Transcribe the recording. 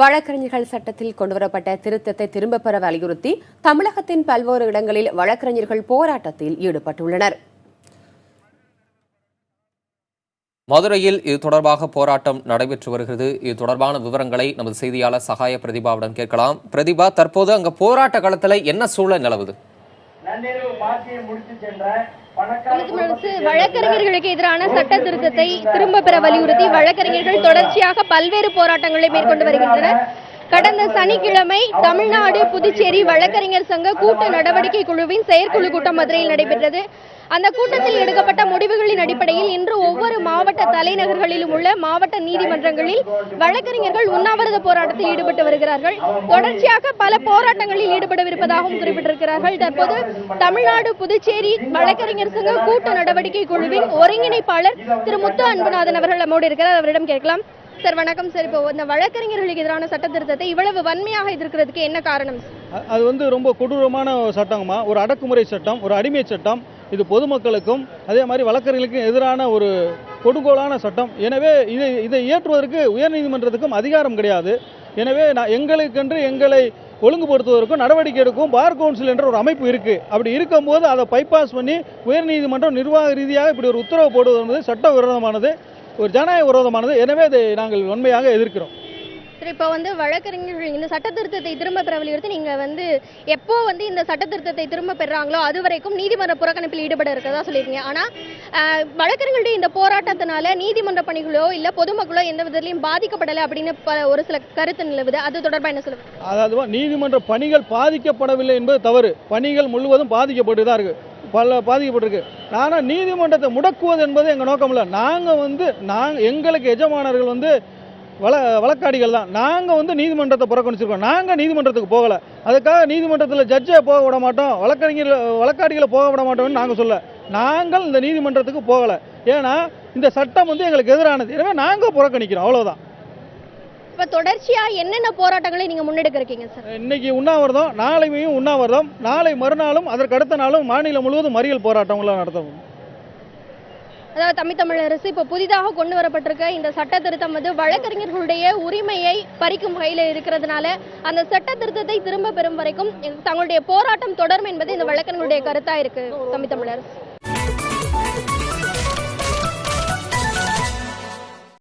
வழக்கறிஞர்கள் சட்டத்தில் கொண்டுவரப்பட்ட திருத்தத்தை திரும்பப் பெற வலியுறுத்தி தமிழகத்தின் பல்வேறு இடங்களில் வழக்கறிஞர்கள் போராட்டத்தில் ஈடுபட்டுள்ளனர். மதுரையில் இது தொடர்பாக போராட்டம் நடைபெற்று வருகிறது. இது தொடர்பான விவரங்களை நமது செய்தியாளர் சகாய பிரதிபாவுடன் கேட்கலாம். பிரதிபா, தற்போது அங்க போராட்ட களத்தில் என்ன சூழல் நிலவுது? வழக்கறிஞர்களுக்கு எதிரான சட்ட திருத்தத்தை திரும்ப பெற வலியுறுத்தி வழக்கறிஞர்கள் தொடர்ச்சியாக பல்வேறு போராட்டங்களை மேற்கொண்டு வருகின்றனர். கடந்த சனிக்கிழமை தமிழ்நாடு புதுச்சேரி வழக்கறிஞர் சங்க கூட்டு நடவடிக்கை குழுவின் செயற்குழு கூட்டம் மதுரையில் நடைபெற்றது. அந்த கூட்டத்தில் எடுக்கப்பட்ட முடிவுகளின் அடிப்படையில் இன்று ஒவ்வொரு மாவட்ட தலைநகர்களிலும் உள்ள மாவட்ட நீதிமன்றங்களில் வழக்கறிஞர்கள் உண்ணாவிரத போராட்டத்தில் ஈடுபட்டு வருகிறார்கள். தொடர்ச்சியாக பல போராட்டங்களில் ஈடுபடவிருப்பதாகவும் குறிப்பிட்டிருக்கிறார்கள். தற்போது தமிழ்நாடு புதுச்சேரி வழக்கறிஞர் சங்க கூட்டு நடவடிக்கை குழுவின் ஒருங்கிணைப்பாளர் திரு முத்து அன்புநாதன் அவர்கள் நம்மோடு இருக்கிறார். அவரிடம் கேட்கலாம். சார் வணக்கம் சார். இப்போ இந்த வழக்கறிஞர்களுக்கு எதிரான சட்ட திருத்தத்தை இவ்வளவு வன்மையாக எதிர்க்கிறதுக்கு என்ன காரணம்? அது ரொம்ப கொடூரமான சட்டமா, ஒரு அடக்குமுறை சட்டம், ஒரு அடிமை சட்டம். இது பொதுமக்களுக்கும் அதே மாதிரி வழக்கறிஞர்களுக்கும் எதிரான ஒரு கொடுங்கோலான சட்டம். எனவே இதை இயற்றுவதற்கு உயர்நீதிமன்றத்துக்கும் அதிகாரம் கிடையாது. எனவே எங்களுக்கென்று எங்களை ஒழுங்குபடுத்துவதற்கும் நடவடிக்கை எடுக்கும் பார் கவுன்சில் என்ற ஒரு அமைப்பு இருக்குது. அப்படி இருக்கும்போது அதை பைபாஸ் பண்ணி உயர்நீதிமன்றம் நிர்வாக ரீதியாக இப்படி ஒரு உத்தரவு போடுவது என்பது சட்ட விரோதமானது, ஒரு ஜனநாயக விரோதமானது. எனவே இதை நாங்கள் வன்மையாக எதிர்க்கிறோம். சரி, இப்போ வழக்கறிஞர்கள் இந்த சட்ட திருத்தத்தை திரும்ப பெற வலியுறுத்தி நீங்கள் எப்போ இந்த சட்ட திருத்தத்தை திரும்ப பெறாங்களோ அது வரைக்கும் நீதிமன்ற புறக்கணிப்பில் ஈடுபட இருக்கிறதா சொல்லியிருக்கீங்க. ஆனால் வழக்கறிஞர்களுடைய இந்த போராட்டத்தினால நீதிமன்ற பணிகளோ இல்லை பொதுமக்களோ எந்த விதத்திலையும் பாதிக்கப்படலை அப்படின்னு ஒரு சில கருத்து நிலவுது. அது தொடர்பாக என்ன சொல்லுவாங்க? அதாவது நீதிமன்ற பணிகள் பாதிக்கப்படவில்லை என்பது தவறு. பணிகள் முழுவதும் பாதிக்கப்பட்டு தான் இருக்குது, பாதிக்கப்பட்டிருக்கு. ஆனால் நீதிமன்றத்தை முடக்குவது என்பது எங்கள் நோக்கம் இல்லை. நாங்கள் எங்களுக்கு எஜமானர்கள் வழக்காடிகள் தான். நாங்கள் நீதிமன்றத்தை புறக்கணிச்சிருக்கோம். நாங்கள் நீதிமன்றத்துக்கு போகலை. அதுக்காக நீதிமன்றத்தில் ஜட்ஜை போக விட மாட்டோம், வழக்காடிகளை போக விட மாட்டோம்னு நாங்கள் சொல்ல. நாங்கள் இந்த நீதிமன்றத்துக்கு போகலை. ஏன்னா இந்த சட்டம் எங்களுக்கு எதிரானது. எனவே நாங்கள் புறக்கணிக்கிறோம், அவ்வளோதான். இப்போ தொடர்ச்சியாக என்னென்ன போராட்டங்களை நீங்கள் முன்னெடுக்க இருக்கீங்க சார்? இன்னைக்கு உண்ணாவிரதம், நாளையும் உண்ணாவிரதம், நாளை மறுநாளும் அதற்கு அடுத்த நாளும் மாநிலம் முழுவதும் மறியல் போராட்டங்களாக நடத்தவும். அதாவது தமிழ் அரசு இப்போ புதிதாக கொண்டு வரப்பட்டிருக்க இந்த சட்ட திருத்தம் வழக்கறிஞர்களுடைய உரிமையை பறிக்கும் வகையில் இருக்கிறதுனால அந்த சட்ட திருத்தத்தை திரும்ப பெறும் வரைக்கும் தங்களுடைய போராட்டம் தொடரும் என்பது இந்த வழக்கறிஞர்களுடைய கருத்தா இருக்கு தமிழ் அரசு.